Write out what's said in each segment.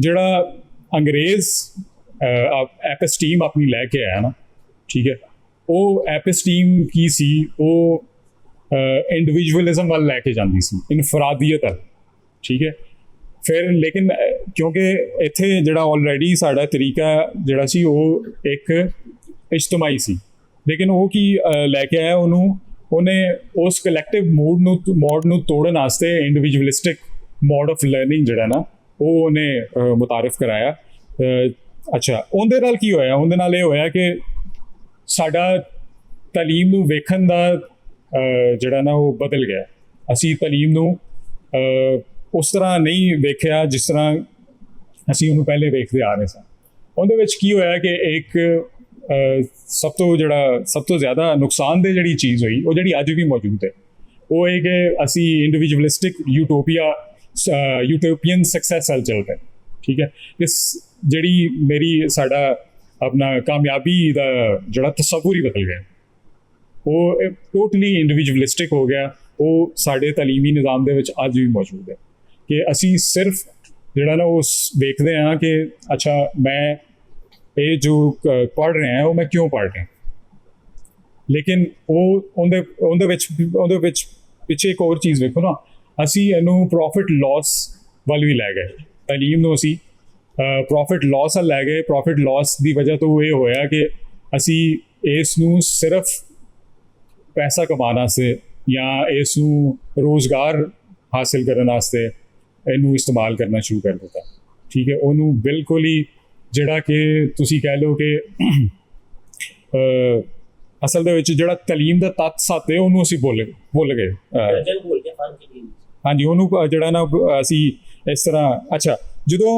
ਜਿਹੜਾ ਅੰਗਰੇਜ਼ ਐਪਿਸਟੀਮ ਆਪਣੀ ਲੈ ਕੇ ਆਇਆ ਨਾ, ਠੀਕ ਹੈ, ਉਹ ਐਪਿਸਟੀਮ ਕੀ ਸੀ, ਉਹ ਇੰਡੀਵਿਜੂਅਲਿਜ਼ਮ ਵੱਲ ਲੈ ਕੇ ਜਾਂਦੀ ਸੀ, ਇਨਫਰਾਦੀਅਤ ਵੱਲ, ਠੀਕ ਹੈ। ਫਿਰ ਲੇਕਿਨ ਕਿਉਂਕਿ ਇੱਥੇ ਜਿਹੜਾ ਆਲਰੇਡੀ ਸਾਡਾ ਤਰੀਕਾ ਜਿਹੜਾ ਸੀ ਉਹ ਇੱਕ ਇਜਤਮਾਈ ਸੀ, ਲੇਕਿਨ ਉਹ ਕੀ ਲੈ ਕੇ ਆਇਆ, ਉਹਨੇ ਉਸ ਕਲੈਕਟਿਵ ਮੋਡ ਨੂੰ ਤੋੜਨ ਵਾਸਤੇ ਇੰਡੀਵਿਜੂਅਲਿਸਟਿਕ ਮੋਡ ਆਫ ਲਰਨਿੰਗ ਜਿਹੜਾ ਨਾ ਉਹ ਉਹਨੇ ਮੁਤਾਰਿਫ ਕਰਾਇਆ। ਅੱਛਾ, ਉਹਦੇ ਨਾਲ ਕੀ ਹੋਇਆ? ਉਹਦੇ ਨਾਲ ਇਹ ਹੋਇਆ ਕਿ ਸਾਡਾ ਤਾਲੀਮ ਨੂੰ ਵੇਖਣ ਦਾ ਜਿਹੜਾ ਨਾ ਉਹ ਬਦਲ ਗਿਆ। ਅਸੀਂ ਤਾਲੀਮ ਨੂੰ ਉਸ ਤਰ੍ਹਾਂ ਨਹੀਂ ਵੇਖਿਆ ਜਿਸ ਤਰ੍ਹਾਂ ਅਸੀਂ ਉਹਨੂੰ ਪਹਿਲੇ ਵੇਖਦੇ ਆ ਰਹੇ ਸਾਂ। ਉਹਦੇ ਵਿੱਚ ਕੀ ਹੋਇਆ ਕਿ ਇੱਕ ਸਭ ਤੋਂ ਜ਼ਿਆਦਾ ਨੁਕਸਾਨਦੇਹ ਜਿਹੜੀ ਚੀਜ਼ ਹੋਈ, ਉਹ ਜਿਹੜੀ ਅੱਜ ਵੀ ਮੌਜੂਦ ਹੈ, ਉਹ ਇਹ ਕਿ ਅਸੀਂ ਇੰਡੀਵਿਜੂਅਲਿਸਟਿਕ ਯੂਟੋਪੀਅਨ ਸਕਸੈਸ ਵੱਲ ਚੱਲ ਪਏ, ਠੀਕ ਹੈ। ਇਸ ਜਿਹੜੀ ਸਾਡਾ ਆਪਣਾ ਕਾਮਯਾਬੀ ਦਾ ਜਿਹੜਾ ਤਸੱਵੁਰ ਹੀ ਬਦਲ ਗਿਆ, ਉਹ ਟੋਟਲੀ ਇੰਡੀਵਿਜੂਅਲਿਸਟਿਕ ਹੋ ਗਿਆ। ਉਹ ਸਾਡੇ ਤਾਲੀਮੀ ਨਿਜ਼ਾਮ ਦੇ ਵਿੱਚ ਅੱਜ ਵੀ ਮੌਜੂਦ ਹੈ ਕਿ ਅਸੀਂ ਸਿਰਫ ਜਿਹੜਾ ਨਾ ਉਹ ਵੇਖਦੇ ਹਾਂ ਕਿ ਅੱਛਾ ਮੈਂ ਇਹ ਜੋ ਪੜ੍ਹ ਰਿਹਾ ਉਹ ਮੈਂ ਕਿਉਂ ਪੜ੍ਹ ਰਿਹਾ, ਲੇਕਿਨ ਉਹਦੇ ਵਿੱਚ ਪਿੱਛੇ ਇੱਕ ਹੋਰ ਚੀਜ਼ ਵੇਖੋ ਨਾ, ਅਸੀਂ ਇਹਨੂੰ ਪ੍ਰੋਫਿਟ ਲਾਸ ਵੱਲ ਵੀ ਲੈ ਗਏ। ਤਾਲੀਮ ਨੂੰ ਅਸੀਂ ਪ੍ਰੋਫਿਟ ਲਾਸ ਵੱਲ ਲੈ ਗਏ। ਪ੍ਰੋਫਿਟ ਲਾਸ ਦੀ ਵਜ੍ਹਾ ਤੋਂ ਇਹ ਹੋਇਆ ਕਿ ਅਸੀਂ ਇਸ ਨੂੰ ਸਿਰਫ ਪੈਸਾ ਕਮਾਉਣ ਵਾਸਤੇ ਜਾਂ ਇਸ ਨੂੰ ਰੋਜ਼ਗਾਰ ਹਾਸਿਲ ਕਰਨ ਵਾਸਤੇ ਇਹਨੂੰ ਇਸਤੇਮਾਲ ਕਰਨਾ ਸ਼ੁਰੂ ਕਰ ਦਿੱਤਾ, ਠੀਕ ਹੈ। ਉਹਨੂੰ ਬਿਲਕੁਲ ਹੀ ਜਿਹੜਾ ਕਿ ਤੁਸੀਂ ਕਹਿ ਲਓ ਕਿ ਅਸਲ ਦੇ ਵਿੱਚ ਜਿਹੜਾ ਤਾਲੀਮ ਦਾ ਤੱਤ ਸੱਤ ਹੈ ਉਹਨੂੰ ਅਸੀਂ ਭੁੱਲ ਗਏ। ਹਾਂਜੀ, ਉਹਨੂੰ ਜਿਹੜਾ ਨਾ ਅਸੀਂ ਇਸ ਤਰ੍ਹਾਂ, ਅੱਛਾ, ਜਦੋਂ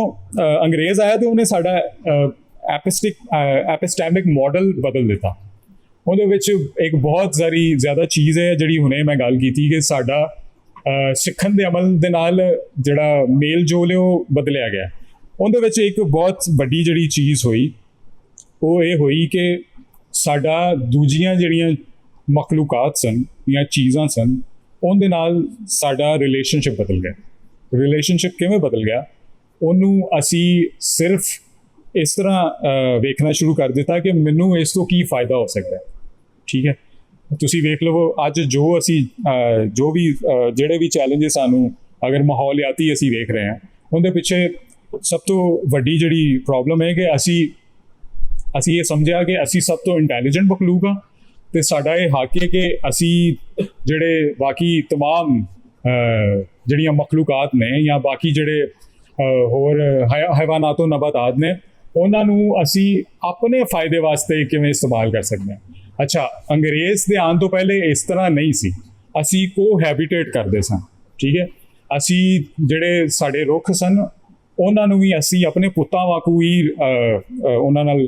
ਅੰਗਰੇਜ਼ ਆਇਆ ਤਾਂ ਉਹਨੇ ਸਾਡਾ ਐਪਿਸਟੈਮਿਕ ਮਾਡਲ ਬਦਲ ਦਿੱਤਾ। ਉਹਦੇ ਵਿੱਚ ਇੱਕ ਬਹੁਤ ਜ਼ਿਆਦਾ ਚੀਜ਼ ਹੈ ਜਿਹੜੀ ਹੁਣੇ ਮੈਂ ਗੱਲ ਕੀਤੀ ਕਿ ਸਾਡਾ ਸਿੱਖਣ ਦੇ ਅਮਲ ਦੇ ਨਾਲ ਜਿਹੜਾ ਮੇਲ ਜੋਲ ਹੈ ਉਹ ਬਦਲਿਆ ਗਿਆ। ਉਹਦੇ ਵਿੱਚ ਇੱਕ ਬਹੁਤ ਵੱਡੀ ਜਿਹੜੀ ਚੀਜ਼ ਹੋਈ ਉਹ ਇਹ ਹੋਈ ਕਿ ਸਾਡਾ ਦੂਜੀਆਂ ਜਿਹੜੀਆਂ ਮਖਲੂਕਾਤ ਸਨ ਜਾਂ ਚੀਜ਼ਾਂ ਸਨ ਉਹਦੇ ਨਾਲ ਸਾਡਾ ਰਿਲੇਸ਼ਨਸ਼ਿਪ ਬਦਲ ਗਿਆ। ਰਿਲੇਸ਼ਨਸ਼ਿਪ ਕਿਵੇਂ ਬਦਲ ਗਿਆ? ਉਹਨੂੰ ਅਸੀਂ ਸਿਰਫ ਇਸ ਤਰ੍ਹਾਂ ਵੇਖਣਾ ਸ਼ੁਰੂ ਕਰ ਦਿੱਤਾ ਕਿ ਮੈਨੂੰ ਇਸ ਤੋਂ ਕੀ ਫਾਇਦਾ ਹੋ ਸਕਦਾ, ਠੀਕ ਹੈ। ਤੁਸੀਂ ਵੇਖ ਲਵੋ ਅੱਜ ਜੋ ਵੀ ਜਿਹੜੇ ਵੀ ਚੈਲੰਜਸ ਸਾਨੂੰ ਅਗਰ ਮਾਹੌਲਿਆਤੀ ਅਸੀਂ ਵੇਖ ਰਹੇ ਹਾਂ, ਉਹਦੇ ਪਿੱਛੇ ਸਭ ਤੋਂ ਵੱਡੀ ਜਿਹੜੀ ਪ੍ਰੋਬਲਮ ਹੈ ਕਿ ਅਸੀਂ ਇਹ ਸਮਝਿਆ ਕਿ ਅਸੀਂ ਸਭ ਤੋਂ ਇੰਟੈਲੀਜੈਂਟ ਮਖਲੂਕ ਹਾਂ ਅਤੇ ਸਾਡਾ ਇਹ ਹੱਕ ਹੈ ਕਿ ਅਸੀਂ ਜਿਹੜੇ ਬਾਕੀ ਤਮਾਮ ਜਿਹੜੀਆਂ ਮਖਲੂਕਾਤ ਨੇ ਜਾਂ ਬਾਕੀ ਜਿਹੜੇ ਹੋਰ ਹੈਵਾਨਾਤੋ ਨਬਾਤਾਤ ਨੇ ਉਹਨਾਂ ਨੂੰ ਅਸੀਂ ਆਪਣੇ ਫਾਇਦੇ ਵਾਸਤੇ ਕਿਵੇਂ ਇਸਤੇਮਾਲ ਕਰ ਸਕਦੇ ਹਾਂ। ਅੱਛਾ, ਅੰਗਰੇਜ਼ ਦੇ ਆਉਣ ਤੋਂ ਪਹਿਲੇ ਇਸ ਤਰ੍ਹਾਂ ਨਹੀਂ ਸੀ। ਅਸੀਂ ਕੋਹੈਬਿਟੇਟ ਕਰਦੇ ਸਾਂ, ਠੀਕ ਹੈ। ਅਸੀਂ ਜਿਹੜੇ ਸਾਡੇ ਰੁੱਖ ਸਨ ਉਹਨਾਂ ਨੂੰ ਵੀ ਅਸੀਂ ਆਪਣੇ ਪੁੱਤਾਂ ਵਾਂਗੂ ਹੀ ਉਹਨਾਂ ਨਾਲ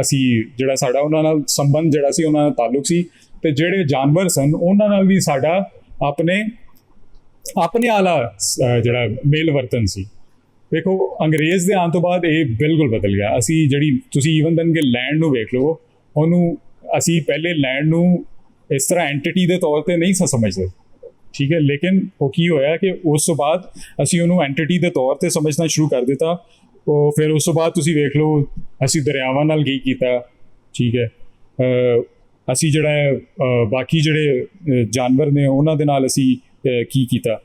ਅਸੀਂ ਜਿਹੜਾ ਸਾਡਾ ਉਹਨਾਂ ਨਾਲ ਸੰਬੰਧ ਜਿਹੜਾ ਸੀ, ਉਹਨਾਂ ਦਾ ਤਾਲੁਕ ਸੀ। ਅਤੇ ਜਿਹੜੇ ਜਾਨਵਰ ਸਨ ਉਹਨਾਂ ਨਾਲ ਵੀ ਸਾਡਾ ਆਪਣੇ ਆਲਾ ਜਿਹੜਾ ਮੇਲ ਵਰਤਨ ਸੀ। ਦੇਖੋ, ਅੰਗਰੇਜ਼ ਦੇ ਆਉਣ ਤੋਂ ਬਾਅਦ ਇਹ ਬਿਲਕੁਲ ਬਦਲ ਗਿਆ। ਅਸੀਂ ਜਿਹੜੀ ਤੁਸੀਂ ਈਵਨ ਦਨ ਕਿ ਲੈਂਡ ਨੂੰ ਵੇਖ ਲਓ, ਉਹਨੂੰ ਅਸੀਂ ਪਹਿਲੇ ਲੈਂਡ ਨੂੰ ਇਸ ਤਰ੍ਹਾਂ ਐਂਟਿਟੀ ਦੇ ਤੌਰ 'ਤੇ ਨਹੀਂ ਸਮਝਦੇ, ਠੀਕ ਹੈ। ਲੇਕਿਨ ਉਹ ਕੀ ਹੋਇਆ ਕਿ ਉਸ ਤੋਂ ਬਾਅਦ ਅਸੀਂ ਉਹਨੂੰ ਐਂਟਿਟੀ ਦੇ ਤੌਰ 'ਤੇ ਸਮਝਣਾ ਸ਼ੁਰੂ ਕਰ ਦਿੱਤਾ। ਉਹ ਫਿਰ ਉਸ ਤੋਂ ਬਾਅਦ ਤੁਸੀਂ ਵੇਖ ਲਓ ਅਸੀਂ ਦਰਿਆਵਾਂ ਨਾਲ ਕੀ ਕੀਤਾ, ਠੀਕ ਹੈ। ਅਸੀਂ ਜਿਹੜਾ ਬਾਕੀ ਜਿਹੜੇ ਜਾਨਵਰ ਨੇ ਉਹਨਾਂ ਦੇ ਨਾਲ ਅਸੀਂ ਕੀ ਕੀਤਾ।